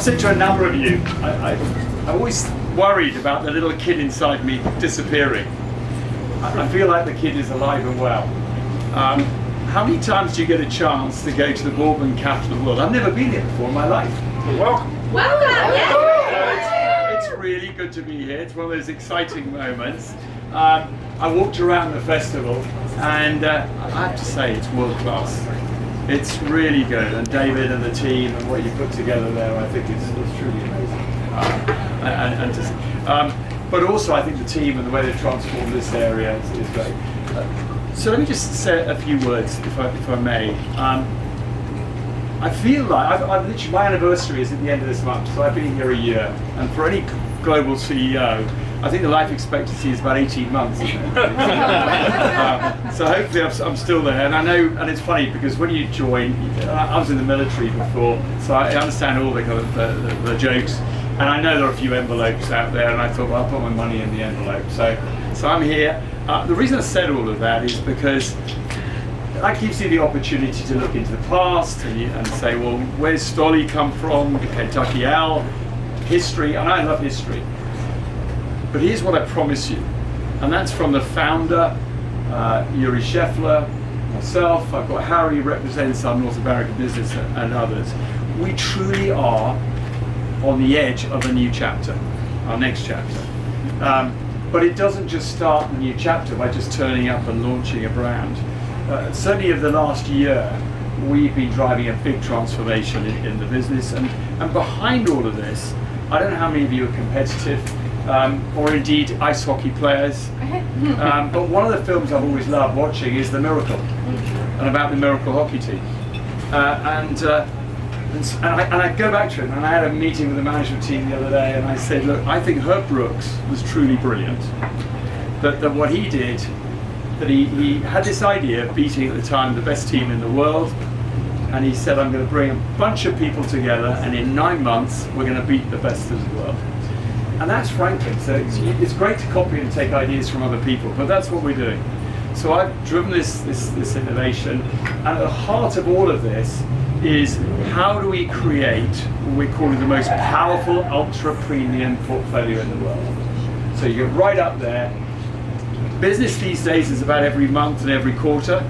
said to a number of you, I always worried about the little kid inside me disappearing. I feel like the kid is alive and well. How many times do you get a chance to go to the Bourbon capital of the world? I've never been here before in my life. Welcome. It's really good to be here. It's one of those exciting moments. I walked around the festival and I have to say it's world class. It's really good, and David and the team and what you put together there, I think it's truly amazing. But also I think the team and the way they've transformed this area is great. So let me just say a few words, if I may. I feel like I've literally, my anniversary is at the end of this month, so I've been here a year. And for any global CEO, I think the life expectancy is about 18 months, isn't it? So hopefully I'm still there. And I know, and it's funny because when you join, I was in the military before, so I understand all the kind of the jokes. And I know there are a few envelopes out there, and I thought, well, I'll put my money in the envelope. So I'm here. The reason I said all of that is because that gives you the opportunity to look into the past and say, well, where's Stolly come from, the Kentucky Owl, history, and I love history. But here's what I promise you, and that's from the founder, Yuri Scheffler, myself. I've got Harry, who represents our North American business, and others. We truly are on the edge of a new chapter, our next chapter. But it doesn't just start the new chapter by just turning up and launching a brand. Certainly over the last year, we've been driving a big transformation in the business, and behind all of this, I don't know how many of you are competitive, or indeed ice hockey players, but one of the films I've always loved watching is The Miracle, and about the Miracle hockey team. And I go back to it, and I had a meeting with the management team the other day, and I said, look, I think Herb Brooks was truly brilliant. That what he did, that he had this idea of beating at the time the best team in the world, and he said, I'm going to bring a bunch of people together, and in 9 months, we're going to beat the best of the world. And that's Franklin. So it's great to copy and take ideas from other people, but that's what we're doing. So I've driven this innovation, and at the heart of all of this is how do we create what we're calling the most powerful ultra-premium portfolio in the world. So you get right up there. Business these days is about every month and every quarter.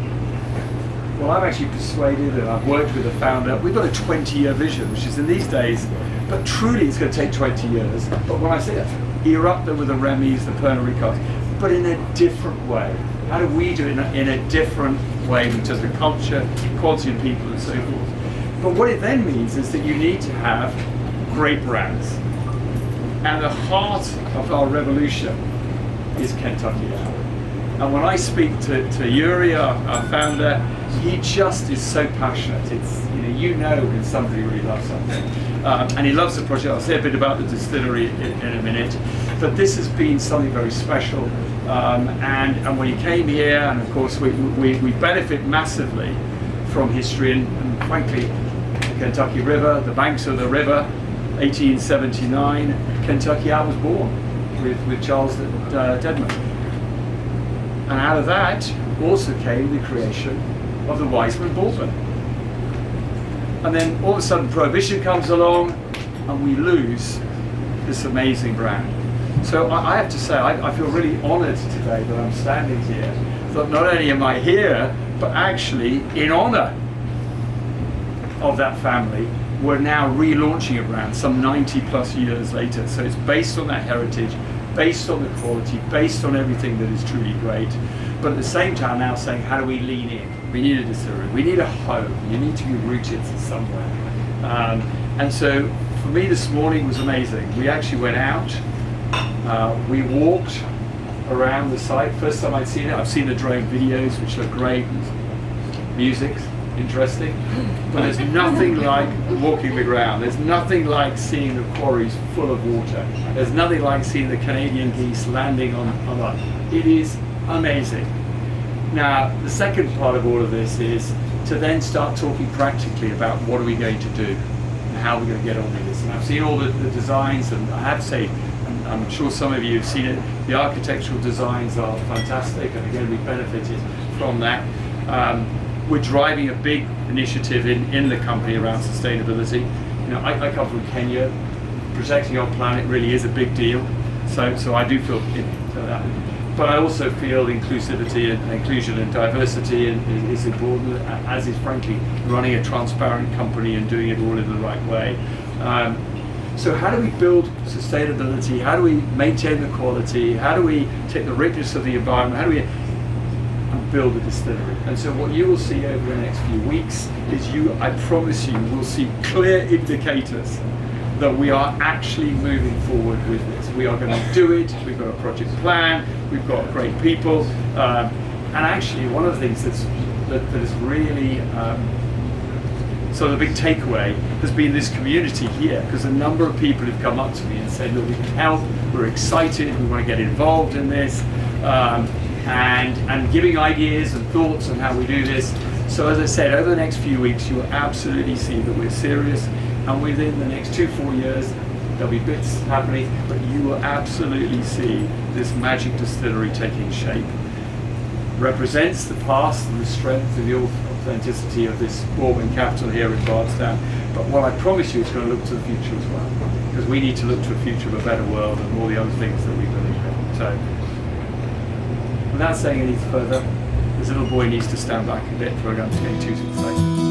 Well, I'm actually persuaded, and I've worked with the founder, we've got a 20-year vision, which is in these days, but truly it's going to take 20 years. But when I say that, you're up there with the Remy's, the Pernod Ricards, but in a different way. How do we do it in a different way in terms of culture, quality of people, and so forth? But what it then means is that you need to have great brands. And the heart of our revolution is Kentucky Owl. And when I speak to Yuri, our founder, he just is so passionate. It's, you know when somebody really loves something. And he loves the project. I'll say a bit about the distillery in a minute. But this has been something very special. And when he came here, and of course we benefit massively from history, and frankly, the Kentucky River, the banks of the river, 1879, Kentucky Owl was born with Charles Dedman. And out of that also came the creation of the Wiseman Bourbon. And then all of a sudden Prohibition comes along and we lose this amazing brand. So I have to say, I feel really honored today that I'm standing here. That not only am I here, but actually in honor of that family, we're now relaunching a brand some 90 plus years later. So it's based on that heritage, based on the quality, based on everything that is truly great. But at the same time now saying, how do we lean in? We need a distillery, we need a home, you need to be rooted somewhere. And so for me this morning was amazing. We actually went out, we walked around the site. First time I'd seen it, I've seen the drone videos which look great, music's interesting, but there's nothing like walking the ground. There's nothing like seeing the quarries full of water. There's nothing like seeing the Canadian geese landing on that. It is amazing. Now, the second part of all of this is to then start talking practically about what are we going to do and how we're going to get on with this. And I've seen all the designs, and I have to say, and I'm sure some of you have seen it, the architectural designs are fantastic, and again, we benefited from that. We're driving a big initiative in the company around sustainability. I come from Kenya. Protecting our planet really is a big deal. So I do feel that. But I also feel inclusivity and inclusion and diversity is important, as is frankly running a transparent company and doing it all in the right way. So how do we build sustainability? How do we maintain the quality? How do we take the richness of the environment? How do we build a distillery? And so what you will see over the next few weeks is I promise you, will see clear indicators that we are actually moving forward with this. We are going to do it. We've got a project plan. We've got great people. And actually, one of the things that is really sort of the big takeaway has been this community here, because a number of people have come up to me and said, look, we can help, we're excited, we want to get involved in this, and giving ideas and thoughts on how we do this. So as I said, over the next few weeks, you will absolutely see that we're serious, and within the next 2-4 years, there'll be bits happening, but you will absolutely see this magic distillery taking shape. Represents the past and the strength and the authenticity of this Bourbon capital here in Bardstown. But what I promise you, it's going to look to the future as well, because we need to look to a future of a better world and all the other things that we believe in. So, without saying any further, this little boy needs to stand back a bit for I'm going to get too excited.